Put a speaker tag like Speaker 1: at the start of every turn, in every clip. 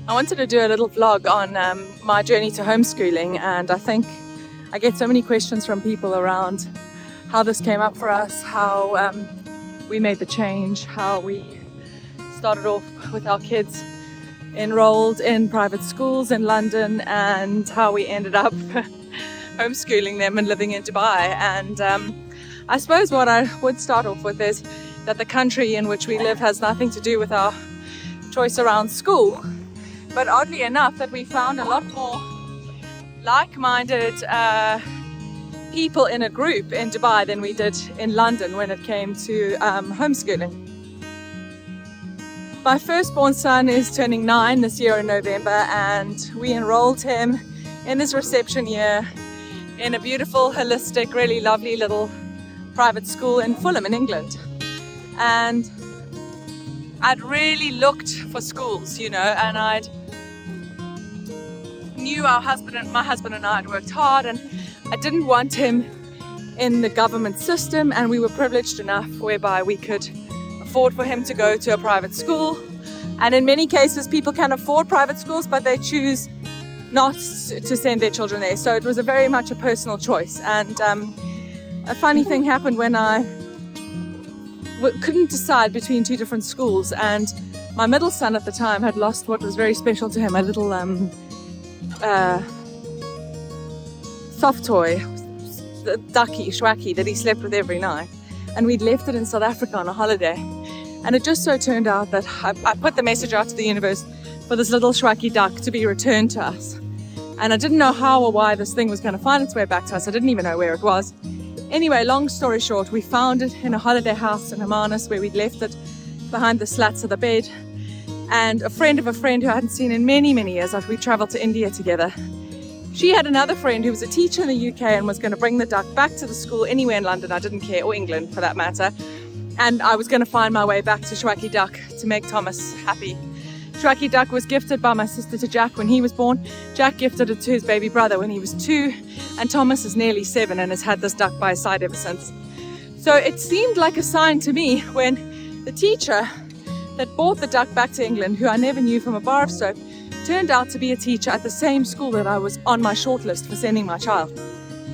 Speaker 1: I wanted to do a little vlog on my journey to homeschooling, and I think I get so many questions from people around how this came up for us, how we made the change, how we started off with our kids enrolled in private schools in London, and how we ended up homeschooling them and living in Dubai. And I suppose what I would start off with is that the country in which we live has nothing to do with our choice around school, but oddly enough that we found a lot more like-minded people in a group in Dubai than we did in London when it came to homeschooling. My firstborn son is turning 9 this year in November, and we enrolled him in his reception year in a beautiful, holistic, really lovely little private school in Fulham in England. And I'd really looked for schools, and I knew my husband and I had worked hard, and I didn't want him in the government system, and we were privileged enough whereby we could afford for him to go to a private school. And in many cases people can afford private schools, but they choose not to send their children there. So it was very much a personal choice. And a funny thing happened when I couldn't decide between two different schools, and my middle son at the time had lost what was very special to him, a little soft toy, the ducky, Shwaki, that he slept with every night. And we'd left it in South Africa on a holiday. And it just so turned out that I put the message out to the universe for this little Shwaki duck to be returned to us. And I didn't know how or why this thing was going to find its way back to us. I didn't even know where it was. Anyway, long story short, we found it in a holiday house in Hermanus where we'd left it behind the slats of the bed. And a friend of a friend who I hadn't seen in many, many years after we traveled to India together, she had another friend who was a teacher in the UK and was going to bring the duck back to the school anywhere in London, I didn't care, or England for that matter. And I was going to find my way back to Shwaki Duck to make Thomas happy. Shwaki Duck was gifted by my sister to Jack when he was born. Jack gifted it to his baby brother when he was 2, and Thomas is nearly 7 and has had this duck by his side ever since. So it seemed like a sign to me when the teacher that brought the duck back to England, who I never knew from a bar of soap, turned out to be a teacher at the same school that I was on my shortlist for sending my child.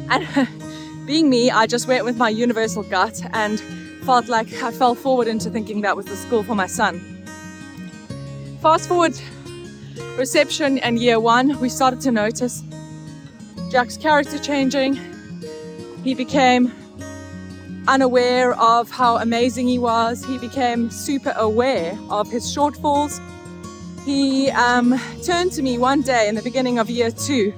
Speaker 1: And being me, I just went with my universal gut and felt like I fell forward into thinking that was the school for my son. Fast forward reception and year 1, we started to notice Jack's character changing. He became unaware of how amazing he was. He became super aware of his shortfalls. He turned to me one day in the beginning of year 2,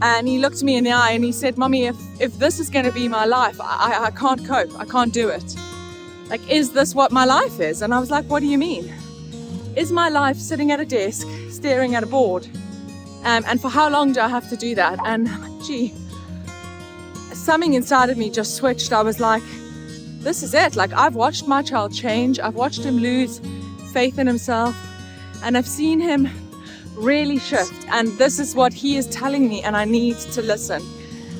Speaker 1: and he looked me in the eye and he said, "Mommy, if this is going to be my life, I can't cope. I can't do it. Like, is this what my life is?" And I was like, "What do you mean? Is my life sitting at a desk, staring at a board? And for how long do I have to do that?" And gee, something inside of me just switched. I was like, this is it. Like, I've watched my child change. I've watched him lose faith in himself. And I've seen him really shift. And this is what he is telling me, and I need to listen.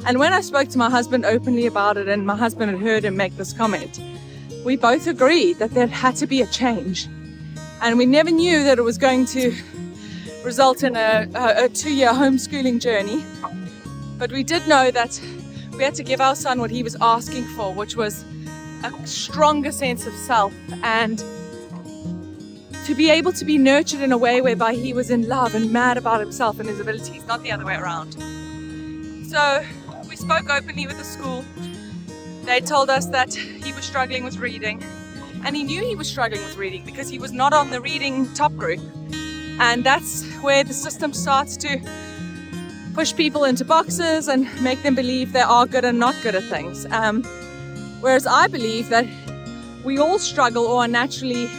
Speaker 1: And when I spoke to my husband openly about it, and my husband had heard him make this comment, we both agreed that there had to be a change. And we never knew that it was going to result in a 2-year homeschooling journey. But we did know that we had to give our son what he was asking for, which was a stronger sense of self, and to be able to be nurtured in a way whereby he was in love and mad about himself and his abilities, not the other way around. So we spoke openly with the school. They told us that he was struggling with reading, and he knew he was struggling with reading because he was not on the reading top group. And that's where the system starts to push people into boxes and make them believe they are good and not good at things. Whereas I believe that we all struggle or are naturally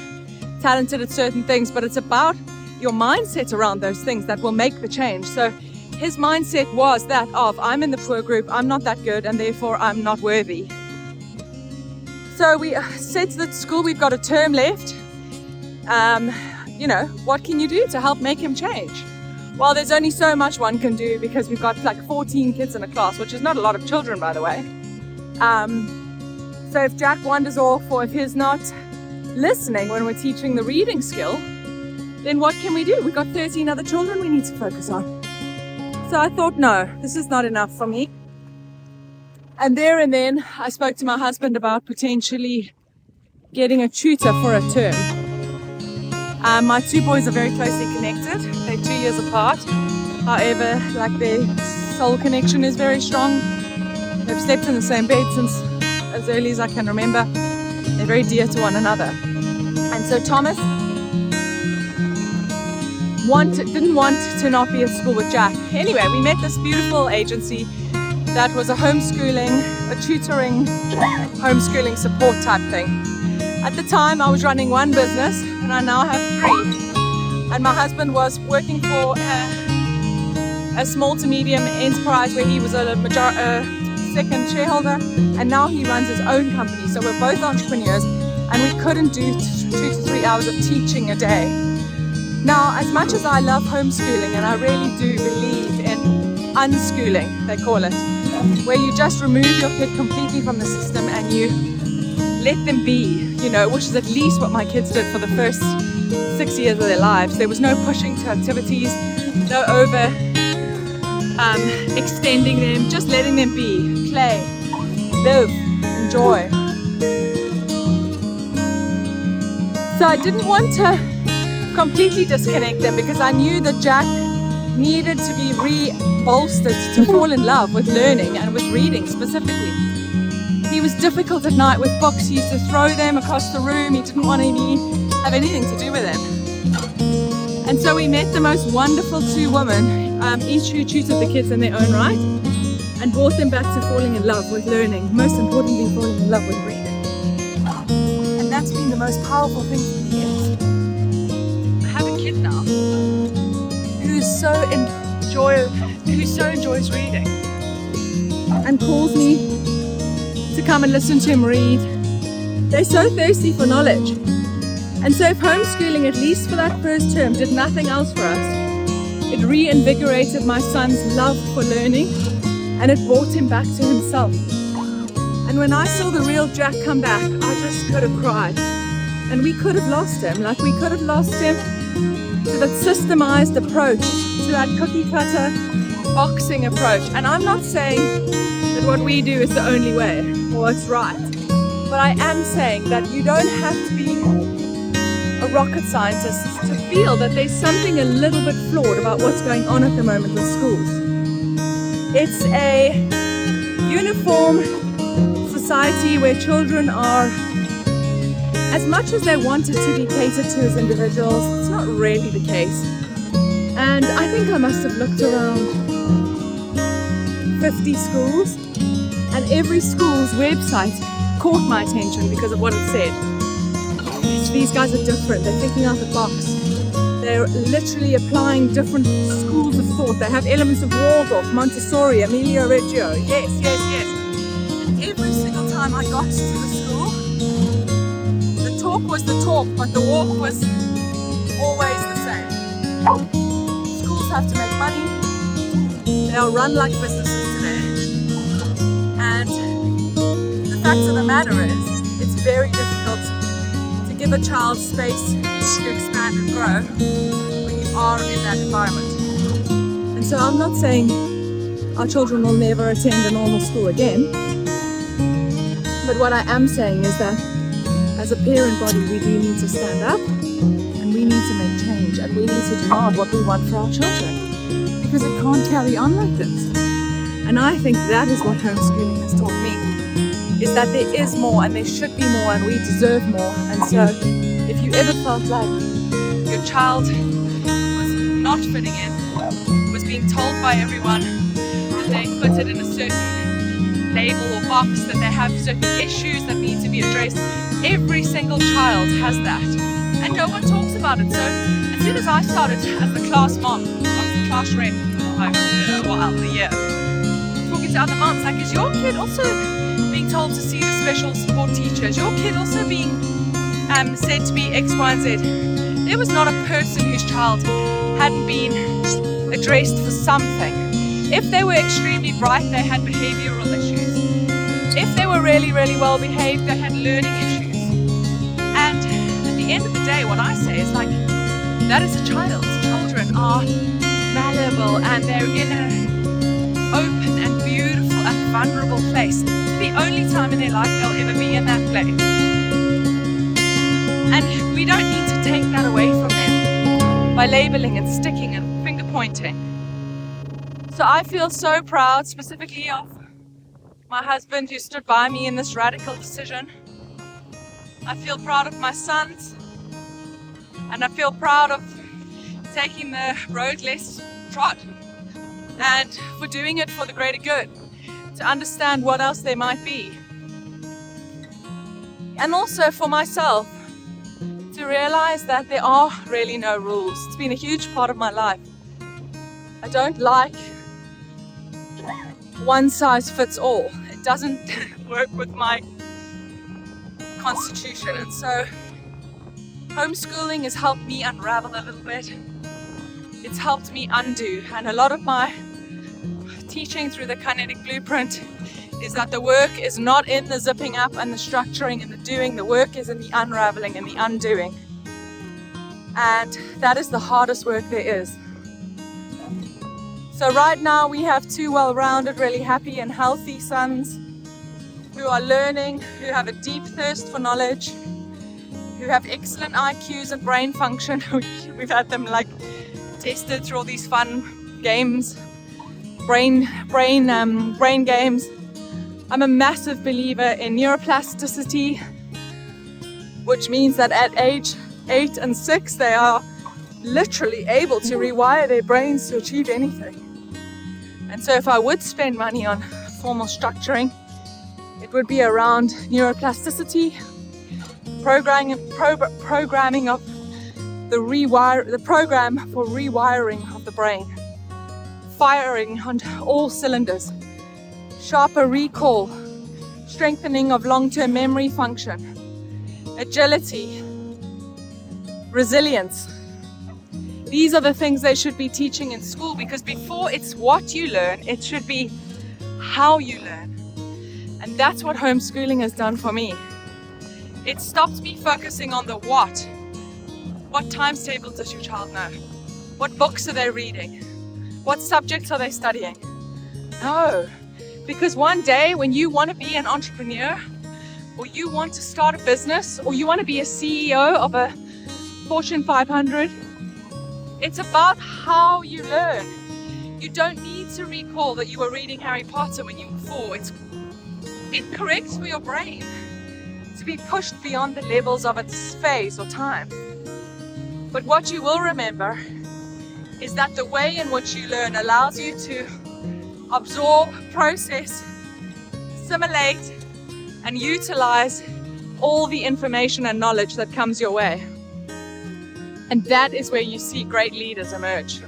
Speaker 1: talented at certain things, but it's about your mindset around those things that will make the change. So his mindset was that of, I'm in the poor group, I'm not that good, and therefore I'm not worthy. So we said to the school, we've got a term left. What can you do to help make him change? Well, there's only so much one can do because we've got like 14 kids in a class, which is not a lot of children, by the way. So if Jack wanders off, or if he's not listening when we're teaching the reading skill, then what can we do? We've got 13 other children we need to focus on. So I thought, no, this is not enough for me. And there and then I spoke to my husband about potentially getting a tutor for a term. My two boys are very closely connected. They're 2 years apart. However, like their soul connection is very strong. They've slept in the same bed since as early as I can remember. They're very dear to one another. And so Thomas didn't want to not be at school with Jack. Anyway, we met this beautiful agency that was a homeschooling, a tutoring, homeschooling support type thing. At the time, I was running one business and I now have 3. And my husband was working for a small to medium enterprise where he was a second shareholder, and now he runs his own company. So we're both entrepreneurs and we couldn't do 2 to 3 hours of teaching a day. Now, as much as I love homeschooling, and I really do believe in unschooling, they call it, where you just remove your kid completely from the system and you let them be, which is at least what my kids did for the first 6 years of their lives. There was no pushing to activities, no over extending them, just letting them be, play, live, enjoy. So I didn't want to completely disconnect them because I knew that Jack needed to be re-bolstered to fall in love with learning and with reading specifically. He was difficult at night with books. He used to throw them across the room. He didn't want to have anything to do with them. And so we met the most wonderful 2 women, each who tutored the kids in their own right, and brought them back to falling in love with learning, most importantly falling in love with reading. And that's been the most powerful thing for me. I have a kid now who so enjoys reading and calls me to come and listen to him read. They're so thirsty for knowledge. And so if homeschooling, at least for that first term, did nothing else for us, it reinvigorated my son's love for learning and it brought him back to himself. And when I saw the real Jack come back, I just could have cried. And we could have lost him, like we could have lost him to that systemized approach, to that cookie cutter boxing approach. And I'm not saying that what we do is the only way or it's right, but I am saying that you don't have to be a rocket scientist to feel that there's something a little bit flawed about what's going on at the moment with schools. It's a uniform society where children are, as much as they wanted to be catered to as individuals, it's not really the case. And I think I must have looked around 50 schools, and every school's website caught my attention because of what it said. These guys are different, they're thinking out the box. They're literally applying different schools of thought. They have elements of Waldorf, Montessori, Emilio Reggio, yes. And every single time I got to the school, the talk was the talk, but the walk was always the same. Schools have to make money. They are run like businesses today. And the fact of the matter is, it's very difficult to give a child space to expand and grow when you are in that environment. And so I'm not saying our children will never attend a normal school again, but what I am saying is that as a parent body, we do need to stand up and we need to make change and we need to demand what we want for our children, because it can't carry on like this. And I think that is what homeschooling has taught me, is that there is more and there should be more and we deserve more. And so if you ever felt like your child was not fitting in, was being told by everyone that they fitted in a certain label or box, that they have certain issues that need to be addressed, every single child has that. And no one talks about it. So as soon as I started as the class mom, I was the class rep for a year, talking to other moms, like, is your kid also being told to see the special support teacher? Is your kid also being said to be X, Y, and Z? There was not a person whose child hadn't been addressed for something. If they were extremely bright, they had behavioral issues. If they were really, really well behaved, they had learning issues. And at the end of the day, what I say is, like, That is a child. Children are malleable and they're in an open and beautiful and vulnerable place. It's the only time in their life they'll ever be in that place. And we don't need to take that away from them by labeling and sticking and finger pointing. So I feel so proud specifically of my husband who stood by me in this radical decision. I feel proud of my sons, and I feel proud of taking the road less trod and for doing it for the greater good, to understand what else there might be. And also for myself, to realize that there are really no rules. It's been a huge part of my life. I don't like one size fits all. It doesn't work with my constitution, and so homeschooling has helped me unravel a little bit. It's helped me undo, and a lot of my teaching through the kinetic blueprint is that the work is not in the zipping up and the structuring and the doing. The work is in the unraveling and the undoing, and that is the hardest work there is. So right now we have two well-rounded, really happy and healthy sons who are learning, who have a deep thirst for knowledge, who have excellent IQs and brain function. We've had them tested through all these fun games, brain games. I'm a massive believer in neuroplasticity, which means that at age 8 and 6 they are literally able to rewire their brains to achieve anything. And so if I would spend money on formal structuring, it would be around neuroplasticity, programming of the program for rewiring of the brain, firing on all cylinders, sharper recall, strengthening of long-term memory function, agility, resilience. These are the things they should be teaching in school, because before it's what you learn, it should be how you learn. And that's what homeschooling has done for me. It stopped me focusing on the what. What times table does your child know? What books are they reading? What subjects are they studying? No, because one day when you want to be an entrepreneur, or you want to start a business, or you want to be a CEO of a Fortune 500, it's about how you learn. You don't need to recall that you were reading Harry Potter when you were 4. It's incorrect for your brain to be pushed beyond the levels of its phase or time. But what you will remember is that the way in which you learn allows you to absorb, process, assimilate, and utilize all the information and knowledge that comes your way. And that is where you see great leaders emerge.